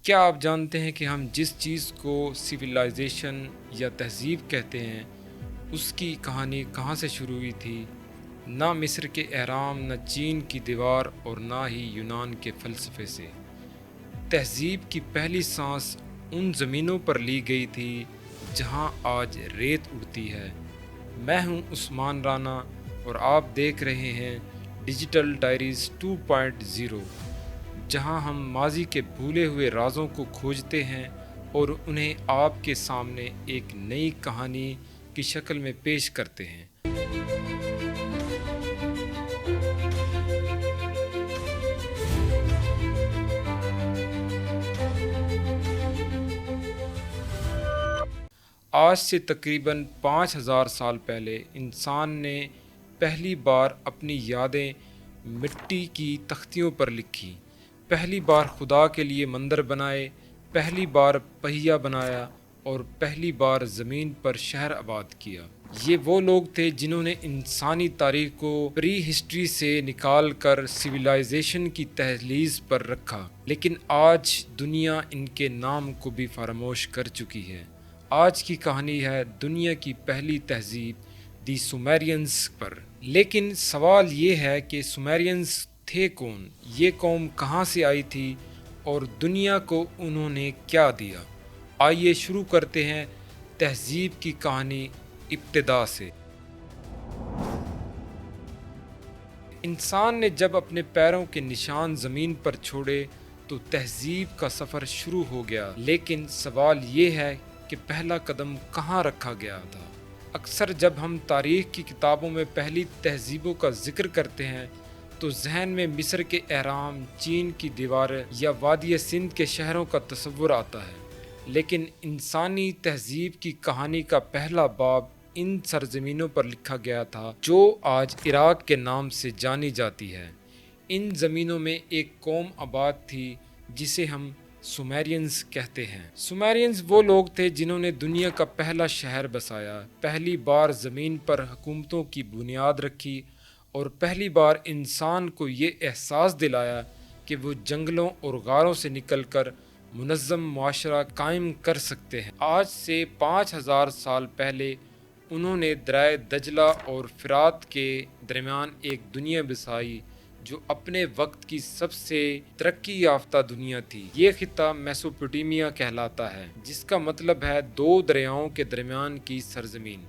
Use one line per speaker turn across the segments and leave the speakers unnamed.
کیا آپ جانتے ہیں کہ ہم جس چیز کو سویلائزیشن یا تہذیب کہتے ہیں اس کی کہانی کہاں سے شروع ہوئی تھی؟ نہ مصر کے اہرام، نہ چین کی دیوار اور نہ ہی یونان کے فلسفے سے۔ تہذیب کی پہلی سانس ان زمینوں پر لی گئی تھی جہاں آج ریت اڑتی ہے۔ میں ہوں عثمان رانا اور آپ دیکھ رہے ہیں ڈیجیٹل ڈائریز 2.0، جہاں ہم ماضی کے بھولے ہوئے رازوں کو کھوجتے ہیں اور انہیں آپ کے سامنے ایک نئی کہانی کی شکل میں پیش کرتے ہیں۔ آج سے تقریباً 5000 سال پہلے انسان نے پہلی بار اپنی یادیں مٹی کی تختیوں پر لکھی، پہلی بار خدا کے لیے مندر بنائے، پہلی بار پہیہ بنایا اور پہلی بار زمین پر شہر آباد کیا۔ یہ وہ لوگ تھے جنہوں نے انسانی تاریخ کو پری ہسٹری سے نکال کر سویلائزیشن کی دہلیز پر رکھا، لیکن آج دنیا ان کے نام کو بھی فراموش کر چکی ہے۔ آج کی کہانی ہے دنیا کی پہلی تہذیب دی سومیرینز پر۔ لیکن سوال یہ ہے کہ سومیرینز تھے کون؟ یہ قوم کہاں سے آئی تھی اور دنیا کو انہوں نے کیا دیا؟ آئیے شروع کرتے ہیں تہذیب کی کہانی ابتدا سے۔ انسان نے جب اپنے پیروں کے نشان زمین پر چھوڑے تو تہذیب کا سفر شروع ہو گیا، لیکن سوال یہ ہے کہ پہلا قدم کہاں رکھا گیا تھا؟ اکثر جب ہم تاریخ کی کتابوں میں پہلی تہذیبوں کا ذکر کرتے ہیں تو ذہن میں مصر کے اہرام، چین کی دیواریں یا وادی سندھ کے شہروں کا تصور آتا ہے، لیکن انسانی تہذیب کی کہانی کا پہلا باب ان سرزمینوں پر لکھا گیا تھا جو آج عراق کے نام سے جانی جاتی ہے۔ ان زمینوں میں ایک قوم آباد تھی جسے ہم سومیرینز کہتے ہیں۔ سومیرینز وہ لوگ تھے جنہوں نے دنیا کا پہلا شہر بسایا، پہلی بار زمین پر حکومتوں کی بنیاد رکھی اور پہلی بار انسان کو یہ احساس دلایا کہ وہ جنگلوں اور غاروں سے نکل کر منظم معاشرہ قائم کر سکتے ہیں۔ آج سے 5000 سال پہلے انہوں نے دریائے دجلہ اور فرات کے درمیان ایک دنیا بسائی جو اپنے وقت کی سب سے ترقی یافتہ دنیا تھی۔ یہ خطہ میسوپوٹیمیا کہلاتا ہے، جس کا مطلب ہے دو دریاؤں کے درمیان کی سرزمین۔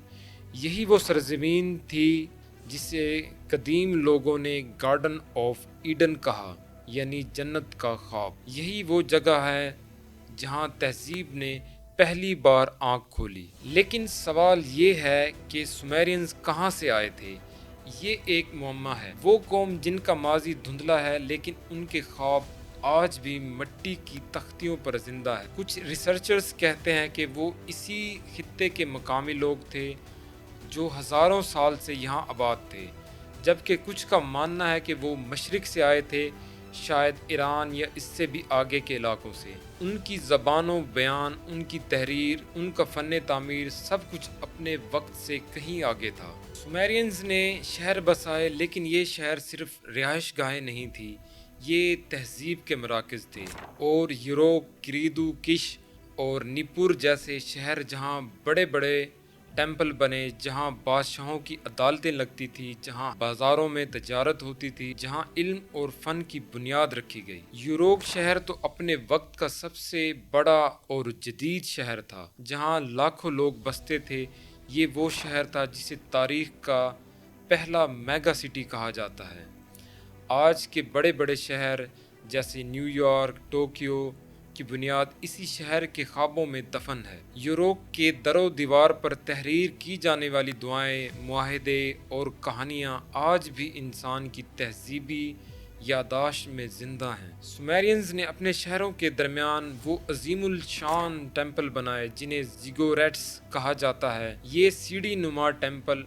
یہی وہ سرزمین تھی جسے قدیم لوگوں نے گارڈن آف ایڈن کہا، یعنی جنت کا خواب۔ یہی وہ جگہ ہے جہاں تہذیب نے پہلی بار آنکھ کھولی۔ لیکن سوال یہ ہے کہ سومیرینز کہاں سے آئے تھے؟ یہ ایک معمہ ہے۔ وہ قوم جن کا ماضی دھندلا ہے لیکن ان کے خواب آج بھی مٹی کی تختیوں پر زندہ ہے۔ کچھ ریسرچرز کہتے ہیں کہ وہ اسی خطے کے مقامی لوگ تھے جو ہزاروں سال سے یہاں آباد تھے، جبکہ کچھ کا ماننا ہے کہ وہ مشرق سے آئے تھے، شاید ایران یا اس سے بھی آگے کے علاقوں سے۔ ان کی زبان و بیان، ان کی تحریر، ان کا فن تعمیر، سب کچھ اپنے وقت سے کہیں آگے تھا۔ سومیرینز نے شہر بسائے، لیکن یہ شہر صرف رہائش گاہیں نہیں تھی، یہ تہذیب کے مراکز تھے۔ اور یوروپ، کریدو، کش اور نیپور جیسے شہر جہاں بڑے بڑے ٹیمپل بنے، جہاں بادشاہوں کی عدالتیں لگتی تھیں، جہاں بازاروں میں تجارت ہوتی تھی، جہاں علم اور فن کی بنیاد رکھی گئی۔ یوروپ شہر تو اپنے وقت کا سب سے بڑا اور جدید شہر تھا، جہاں لاکھوں لوگ بستے تھے۔ یہ وہ شہر تھا جسے تاریخ کا پہلا میگا سٹی کہا جاتا ہے۔ آج کے بڑے بڑے شہر جیسے نیو یارک، ٹوکیو کی بنیاد اسی شہر کے خوابوں میں دفن ہے۔ یوروپ کے در و دیوار پر تحریر کی جانے والی دعائیں، معاہدے اور کہانیاں آج بھی انسان کی تہذیبی یادداشت میں زندہ ہیں۔ سومیرینز نے اپنے شہروں کے درمیان وہ عظیم الشان ٹیمپل بنائے جنہیں زیگوریٹس کہا جاتا ہے۔ یہ سیڑھی نما ٹیمپل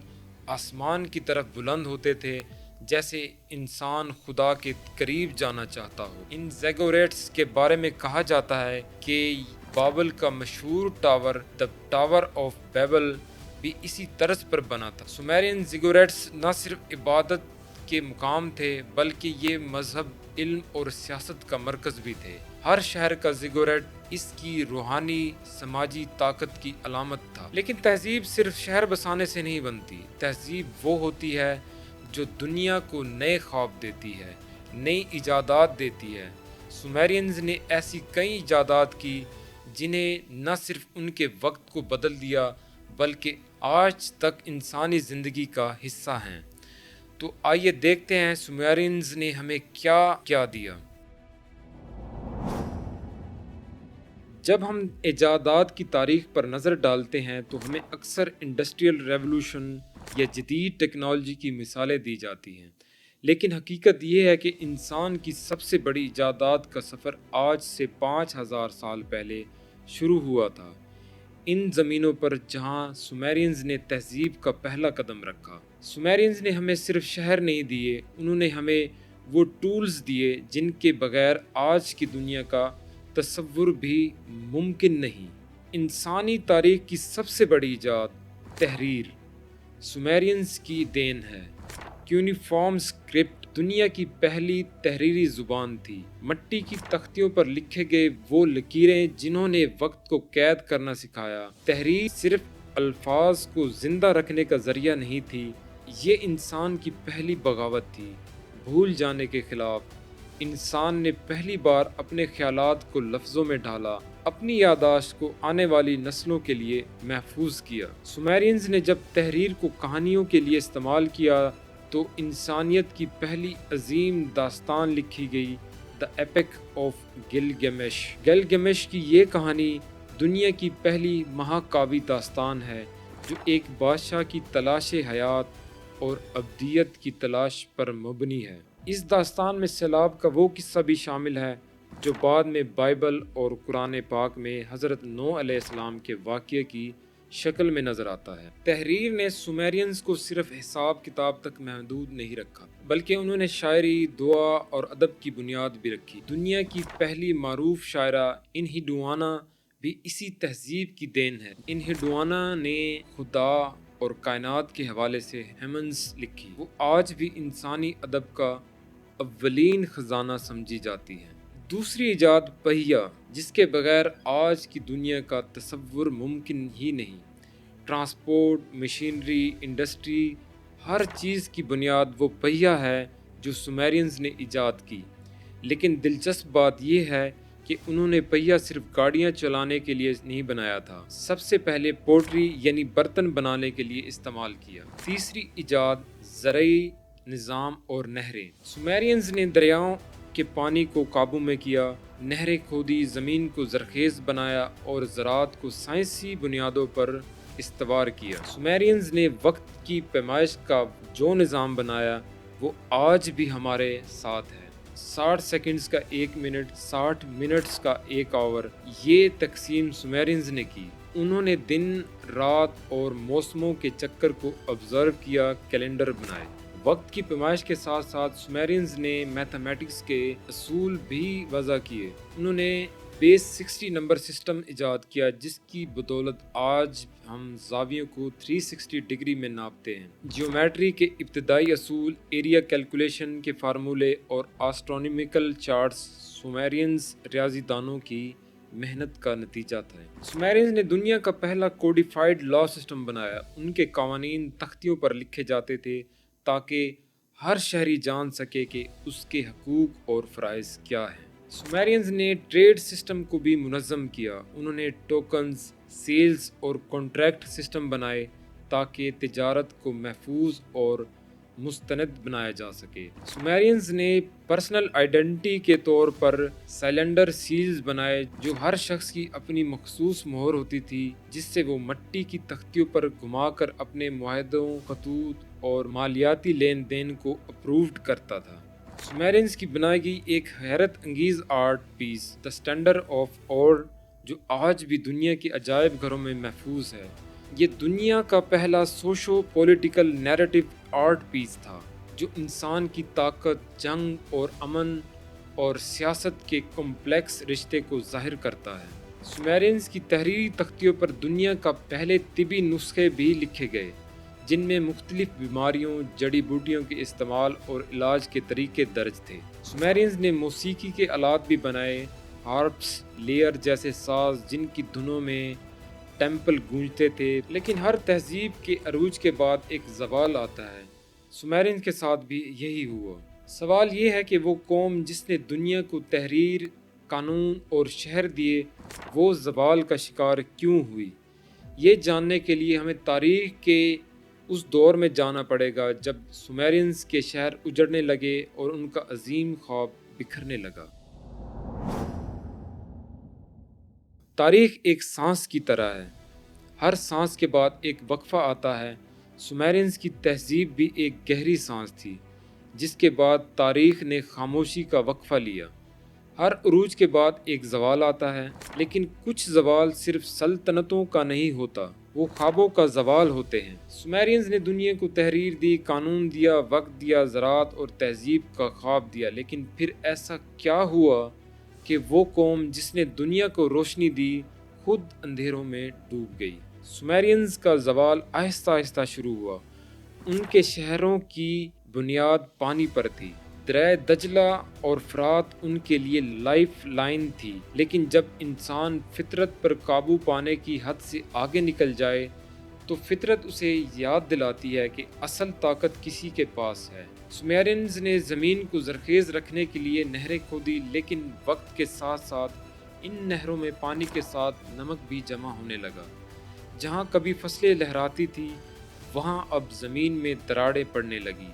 آسمان کی طرف بلند ہوتے تھے، جیسے انسان خدا کے قریب جانا چاہتا ہو۔ ان زیگوریٹس کے بارے میں کہا جاتا ہے کہ بابل کا مشہور ٹاور، دی ٹاور آف بیبل، بھی اسی طرز پر بنا تھا۔ سومیرین زیگوریٹس نہ صرف عبادت کے مقام تھے بلکہ یہ مذہب علم اور سیاست کا مرکز بھی تھے۔ ہر شہر کا زیگوریٹ اس کی روحانی سماجی طاقت کی علامت تھا۔ لیکن تہذیب صرف شہر بسانے سے نہیں بنتی، تہذیب وہ ہوتی ہے جو دنیا کو نئے خواب دیتی ہے، نئی ایجادات دیتی ہے۔ سومیرینز نے ایسی کئی ایجادات کی جنہیں نہ صرف ان کے وقت کو بدل دیا بلکہ آج تک انسانی زندگی کا حصہ ہیں۔ تو آئیے دیکھتے ہیں سومیرینز نے ہمیں کیا کیا دیا۔ جب ہم ایجادات کی تاریخ پر نظر ڈالتے ہیں تو ہمیں اکثر انڈسٹریل ریولوشن یا جدید ٹیکنالوجی کی مثالیں دی جاتی ہیں، لیکن حقیقت یہ ہے کہ انسان کی سب سے بڑی ایجادات کا سفر آج سے 5000 سال پہلے شروع ہوا تھا، ان زمینوں پر جہاں سومیرینز نے تہذیب کا پہلا قدم رکھا۔ سومیرینز نے ہمیں صرف شہر نہیں دیے، انہوں نے ہمیں وہ ٹولز دیے جن کے بغیر آج کی دنیا کا تصور بھی ممکن نہیں۔ انسانی تاریخ کی سب سے بڑی ایجاد تحریر سومیرینز کی دین ہے۔ کیونیفارم اسکرپٹ دنیا کی پہلی تحریری زبان تھی۔ مٹی کی تختیوں پر لکھے گئے وہ لکیریں جنہوں نے وقت کو قید کرنا سکھایا۔ تحریر صرف الفاظ کو زندہ رکھنے کا ذریعہ نہیں تھی، یہ انسان کی پہلی بغاوت تھی۔ بھول جانے کے خلاف انسان نے پہلی بار اپنے خیالات کو لفظوں میں ڈھالا، اپنی یادداشت کو آنے والی نسلوں کے لیے محفوظ کیا۔ سومیرینز نے جب تحریر کو کہانیوں کے لیے استعمال کیا تو انسانیت کی پہلی عظیم داستان لکھی گئی، دی ایپک آف گلگمش۔ گلگمش کی یہ کہانی دنیا کی پہلی مہاکاوی داستان ہے جو ایک بادشاہ کی تلاش حیات اور ابدیت کی تلاش پر مبنی ہے۔ اس داستان میں سیلاب کا وہ قصہ بھی شامل ہے جو بعد میں بائبل اور قرآن پاک میں حضرت نوح علیہ السلام کے واقعے کی شکل میں نظر آتا ہے۔ تحریر نے سومیرینز کو صرف حساب کتاب تک محدود نہیں رکھا، بلکہ انہوں نے شاعری، دعا اور ادب کی بنیاد بھی رکھی۔ دنیا کی پہلی معروف شاعرہ انہیڈوانا بھی اسی تہذیب کی دین ہے۔ انہیڈوانا نے خدا اور کائنات کے حوالے سے ہیمنز لکھی، وہ آج بھی انسانی ادب کا اولین خزانہ سمجھی جاتی ہے۔ دوسری ایجاد پہیہ، جس کے بغیر آج کی دنیا کا تصور ممکن ہی نہیں۔ ٹرانسپورٹ، مشینری، انڈسٹری، ہر چیز کی بنیاد وہ پہیہ ہے جو سومیرینز نے ایجاد کی۔ لیکن دلچسپ بات یہ ہے کہ انہوں نے پہیہ صرف گاڑیاں چلانے کے لیے نہیں بنایا تھا، سب سے پہلے پوٹری یعنی برتن بنانے کے لیے استعمال کیا۔ تیسری ایجاد زرعی نظام اور نہریں۔ سومیرینز نے دریاؤں کے پانی کو قابو میں کیا، نہریں کھودی، زمین کو زرخیز بنایا اور زراعت کو سائنسی بنیادوں پر استوار کیا۔ سومیرینز نے وقت کی پیمائش کا جو نظام بنایا وہ آج بھی ہمارے ساتھ ہے۔ 60 سیکنڈز کا 1 منٹ، 60 منٹس کا 1 آور، یہ تقسیم سومیرینز نے کی۔ انہوں نے دن، رات اور موسموں کے چکر کو آبزرو کیا، کیلنڈر بنائے۔ وقت کی پیمائش کے ساتھ ساتھ سومیرینز نے میتھمیٹکس کے اصول بھی وضع کیے۔ انہوں نے بیس 60 نمبر سسٹم ایجاد کیا جس کی بدولت آج ہم زاویوں کو 360 ڈگری میں ناپتے ہیں۔ جیومیٹری کے ابتدائی اصول، ایریا کیلکولیشن کے فارمولے اور آسٹرونومیکل چارٹس سومیرینز ریاضی دانوں کی محنت کا نتیجہ تھا۔ سومیرینز نے دنیا کا پہلا کوڈیفائیڈ لا سسٹم بنایا۔ ان کے قوانین تختیوں پر لکھے جاتے تھے تاکہ ہر شہری جان سکے کہ اس کے حقوق اور فرائض کیا ہیں۔ سومیرینز نے ٹریڈ سسٹم کو بھی منظم کیا۔ انہوں نے ٹوکنز، سیلز اور کانٹریکٹ سسٹم بنائے تاکہ تجارت کو محفوظ اور مستند بنایا جا سکے۔ سومیرینز نے پرسنل آئیڈینٹی کے طور پر سائلنڈر سیلز بنائے جو ہر شخص کی اپنی مخصوص مہر ہوتی تھی جس سے وہ مٹی کی تختیوں پر گھما کر اپنے معاہدوں، خطوط اور مالیاتی لین دین کو اپرووڈ کرتا تھا۔ سومیرینز کی بنائی گئی ایک حیرت انگیز art piece, the standard of اور، جو آج بھی دنیا کے عجائب گھروں میں محفوظ ہے۔ یہ دنیا کا پہلا سوشو پولیٹیکل نیریٹو آرٹ پیس تھا جو انسان کی طاقت، جنگ اور امن اور سیاست کے کمپلیکس رشتے کو ظاہر کرتا ہے۔ سومیرینز کی تحریری تختیوں پر دنیا کا پہلے طبی نسخے بھی لکھے گئے جن میں مختلف بیماریوں، جڑی بوٹیوں کے استعمال اور علاج کے طریقے درج تھے۔ سومیرینز نے موسیقی کے آلات بھی بنائے، ہارپس، لیئر جیسے ساز جن کی دھنوں میں ٹیمپل گونجتے تھے۔ لیکن ہر تہذیب کے عروج کے بعد ایک زوال آتا ہے۔ سومیرینز کے ساتھ بھی یہی ہوا۔ سوال یہ ہے کہ وہ قوم جس نے دنیا کو تحریر، قانون اور شہر دیے، وہ زوال کا شکار کیوں ہوئی؟ یہ جاننے کے لیے ہمیں تاریخ کے اس دور میں جانا پڑے گا جب سومیرینز کے شہر اجڑنے لگے اور ان کا عظیم خواب بکھرنے لگا۔ تاریخ ایک سانس کی طرح ہے، ہر سانس کے بعد ایک وقفہ آتا ہے۔ سومیرینز کی تہذیب بھی ایک گہری سانس تھی، جس کے بعد تاریخ نے خاموشی کا وقفہ لیا۔ ہر عروج کے بعد ایک زوال آتا ہے، لیکن کچھ زوال صرف سلطنتوں کا نہیں ہوتا، وہ خوابوں کا زوال ہوتے ہیں۔ سومیرینز نے دنیا کو تحریر دی، قانون دیا، وقت دیا، زراعت اور تہذیب کا خواب دیا، لیکن پھر ایسا کیا ہوا کہ وہ قوم جس نے دنیا کو روشنی دی خود اندھیروں میں ڈوب گئی؟ سومیرینز کا زوال آہستہ آہستہ شروع ہوا۔ ان کے شہروں کی بنیاد پانی پر تھی، دریا دجلہ اور فرات ان کے لیے لائف لائن تھی۔ لیکن جب انسان فطرت پر قابو پانے کی حد سے آگے نکل جائے تو فطرت اسے یاد دلاتی ہے کہ اصل طاقت کسی کے پاس ہے۔ سومیرینز نے زمین کو زرخیز رکھنے کے لیے نہریں کھودی، لیکن وقت کے ساتھ ساتھ ان نہروں میں پانی کے ساتھ نمک بھی جمع ہونے لگا۔ جہاں کبھی فصلیں لہراتی تھی، وہاں اب زمین میں دراڑیں پڑنے لگی،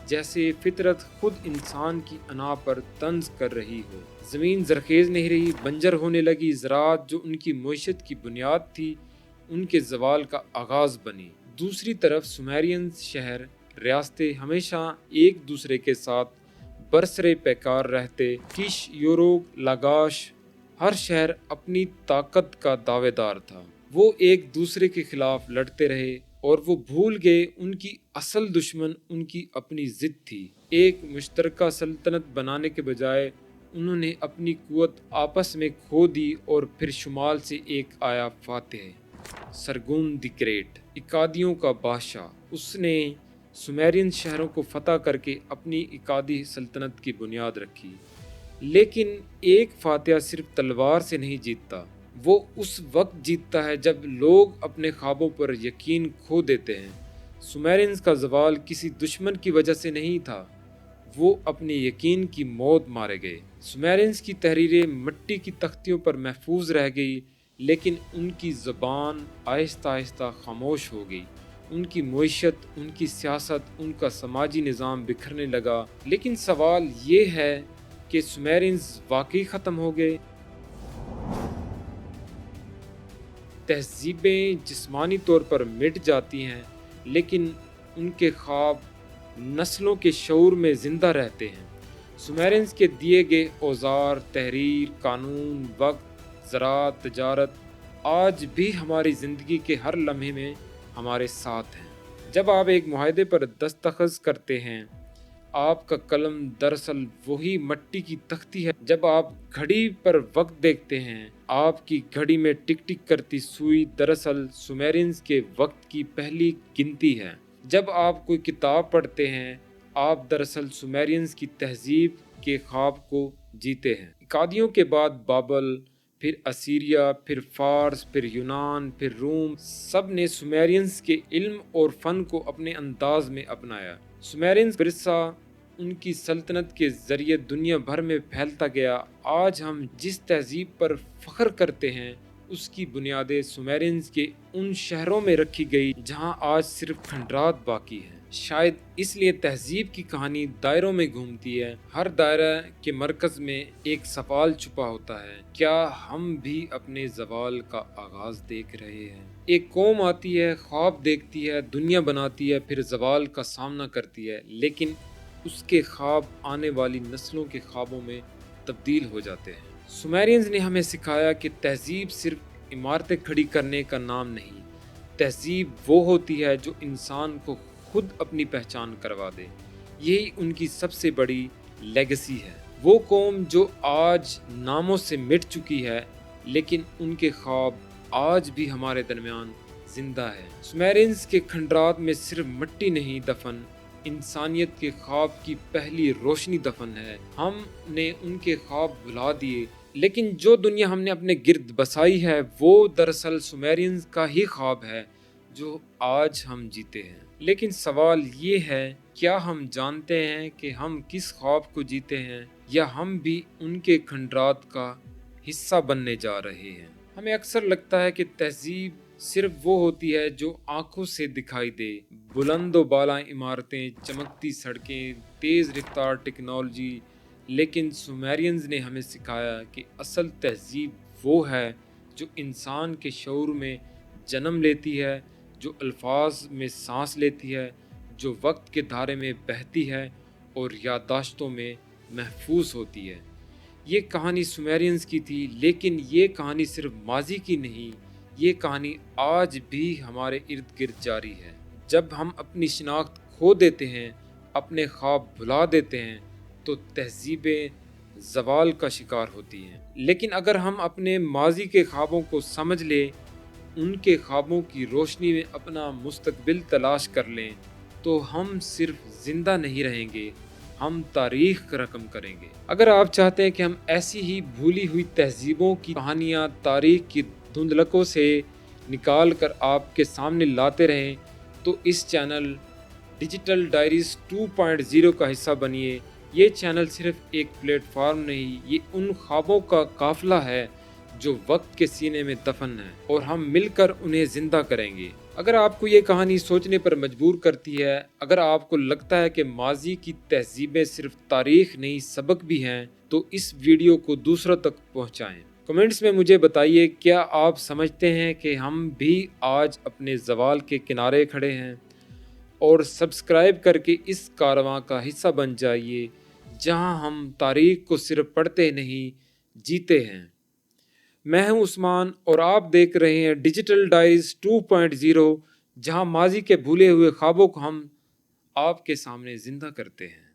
جیسے فطرت خود انسان کی انا پر طنز کر رہی ہو۔ زمین زرخیز نہیں رہی، بنجر ہونے لگی۔ زراعت جو ان کی معیشت کی بنیاد تھی، ان کے زوال کا آغاز بنی۔ دوسری طرف سومیرینز شہر، ریاستیں ہمیشہ ایک دوسرے کے ساتھ برسرے پیکار رہتے۔ کش، یوروک، لاگاش، ہر شہر اپنی طاقت کا دعوے دار تھا۔ وہ ایک دوسرے کے خلاف لڑتے رہے اور وہ بھول گئے ان کی اصل دشمن ان کی اپنی ضد تھی۔ ایک مشترکہ سلطنت بنانے کے بجائے انہوں نے اپنی قوت آپس میں کھو دی، اور پھر شمال سے ایک آیا فاتح، سرگون دی گریٹ، اکادیوں کا بادشاہ۔ اس نے سومیرین شہروں کو فتح کر کے اپنی اکادی سلطنت کی بنیاد رکھی۔ لیکن ایک فاتح صرف تلوار سے نہیں جیتتا، وہ اس وقت جیتتا ہے جب لوگ اپنے خوابوں پر یقین کھو دیتے ہیں۔ سومیرینز کا زوال کسی دشمن کی وجہ سے نہیں تھا، وہ اپنے یقین کی موت مارے گئے۔ سومیرینز کی تحریریں مٹی کی تختیوں پر محفوظ رہ گئی، لیکن ان کی زبان آہستہ آہستہ خاموش ہو گئی۔ ان کی معیشت، ان کی سیاست، ان کا سماجی نظام بکھرنے لگا۔ لیکن سوال یہ ہے کہ سومیرینز واقعی ختم ہو گئے؟ تہذیبیں جسمانی طور پر مٹ جاتی ہیں، لیکن ان کے خواب نسلوں کے شعور میں زندہ رہتے ہیں۔ سومیرینز کے دیے گئے اوزار، تحریر، قانون، وقت، زراعت، تجارت آج بھی ہماری زندگی کے ہر لمحے میں ہمارے ساتھ ہیں۔ جب آپ ایک معاہدے پر دستخط کرتے ہیں، آپ کا قلم دراصل وہی مٹی کی تختی ہے۔ جب آپ گھڑی پر وقت دیکھتے ہیں، آپ کی گھڑی میں ٹک ٹک کرتی سوئی دراصل سومیرینز کے وقت کی پہلی گنتی ہے۔ جب آپ کوئی کتاب پڑھتے ہیں، آپ دراصل سومیرینز کی تہذیب کے خواب کو جیتے ہیں۔ اکادیوں کے بعد بابل، پھر اسیریا، پھر فارس، پھر یونان، پھر روم، سب نے سومیرینز کے علم اور فن کو اپنے انداز میں اپنایا۔ سومیرینز ورثہ ان کی سلطنت کے ذریعے دنیا بھر میں پھیلتا گیا۔ آج ہم جس تہذیب پر فخر کرتے ہیں، اس کی بنیادیں سومیرینز کے ان شہروں میں رکھی گئی جہاں آج صرف کھنڈرات باقی ہیں۔ شاید اس لیے تہذیب کی کہانی دائروں میں گھومتی ہے۔ ہر دائرہ کے مرکز میں ایک سوال چھپا ہوتا ہے، کیا ہم بھی اپنے زوال کا آغاز دیکھ رہے ہیں؟ ایک قوم آتی ہے، خواب دیکھتی ہے، دنیا بناتی ہے، پھر زوال کا سامنا کرتی ہے، لیکن اس کے خواب آنے والی نسلوں کے خوابوں میں تبدیل ہو جاتے ہیں۔ سومیرینز نے ہمیں سکھایا کہ تہذیب صرف عمارتیں کھڑی کرنے کا نام نہیں، تہذیب وہ ہوتی ہے جو انسان کو خود اپنی پہچان کروا دے۔ یہی ان کی سب سے بڑی لیگیسی ہے۔ وہ قوم جو آج ناموں سے مٹ چکی ہے، لیکن ان کے خواب آج بھی ہمارے درمیان زندہ ہے۔ سومیرینز کے کھنڈرات میں صرف مٹی نہیں دفن، انسانیت کے خواب کی پہلی روشنی دفن ہے۔ ہم نے ان کے خواب بھلا دیے، لیکن جو دنیا ہم نے اپنے گرد بسائی ہے وہ دراصل سومیرینز کا ہی خواب ہے جو آج ہم جیتے ہیں۔ لیکن سوال یہ ہے، کیا ہم جانتے ہیں کہ ہم کس خواب کو جیتے ہیں، یا ہم بھی ان کے کھنڈرات کا حصہ بننے جا رہے ہیں؟ ہمیں اکثر لگتا ہے کہ تہذیب صرف وہ ہوتی ہے جو آنکھوں سے دکھائی دے، بلند و بالا عمارتیں، چمکتی سڑکیں، تیز رفتار ٹیکنالوجی، لیکن سومیرینز نے ہمیں سکھایا کہ اصل تہذیب وہ ہے جو انسان کے شعور میں جنم لیتی ہے، جو الفاظ میں سانس لیتی ہے، جو وقت کے دھارے میں بہتی ہے اور یادداشتوں میں محفوظ ہوتی ہے۔ یہ کہانی سومیرینز کی تھی، لیکن یہ کہانی صرف ماضی کی نہیں، یہ کہانی آج بھی ہمارے ارد گرد جاری ہے۔ جب ہم اپنی شناخت کھو دیتے ہیں، اپنے خواب بھلا دیتے ہیں، تو تہذیبیں زوال کا شکار ہوتی ہیں۔ لیکن اگر ہم اپنے ماضی کے خوابوں کو سمجھ لیں، ان کے خوابوں کی روشنی میں اپنا مستقبل تلاش کر لیں، تو ہم صرف زندہ نہیں رہیں گے، ہم تاریخ رقم کریں گے۔ اگر آپ چاہتے ہیں کہ ہم ایسی ہی بھولی ہوئی تہذیبوں کی کہانیاں تاریخ کی دھندلکوں سے نکال کر آپ کے سامنے لاتے رہیں، تو اس چینل ڈیجیٹل ڈائریز 2.0 کا حصہ بنیے۔ یہ چینل صرف ایک پلیٹ فارم نہیں، یہ ان خوابوں کا قافلہ ہے جو وقت کے سینے میں دفن ہے، اور ہم مل کر انہیں زندہ کریں گے۔ اگر آپ کو یہ کہانی سوچنے پر مجبور کرتی ہے، اگر آپ کو لگتا ہے کہ ماضی کی تہذیبیں صرف تاریخ نہیں سبق بھی ہیں، تو اس ویڈیو کو دوسروں تک پہنچائیں۔ کمنٹس میں مجھے بتائیے، کیا آپ سمجھتے ہیں کہ ہم بھی آج اپنے زوال کے کنارے کھڑے ہیں؟ اور سبسکرائب کر کے اس کارواں کا حصہ بن جائیے، جہاں ہم تاریخ کو صرف پڑھتے نہیں، جیتے ہیں۔ میں ہوں عثمان، اور آپ دیکھ رہے ہیں ڈیجیٹل ڈائریز 2.0، جہاں ماضی کے بھولے ہوئے خوابوں کو ہم آپ کے سامنے زندہ کرتے ہیں۔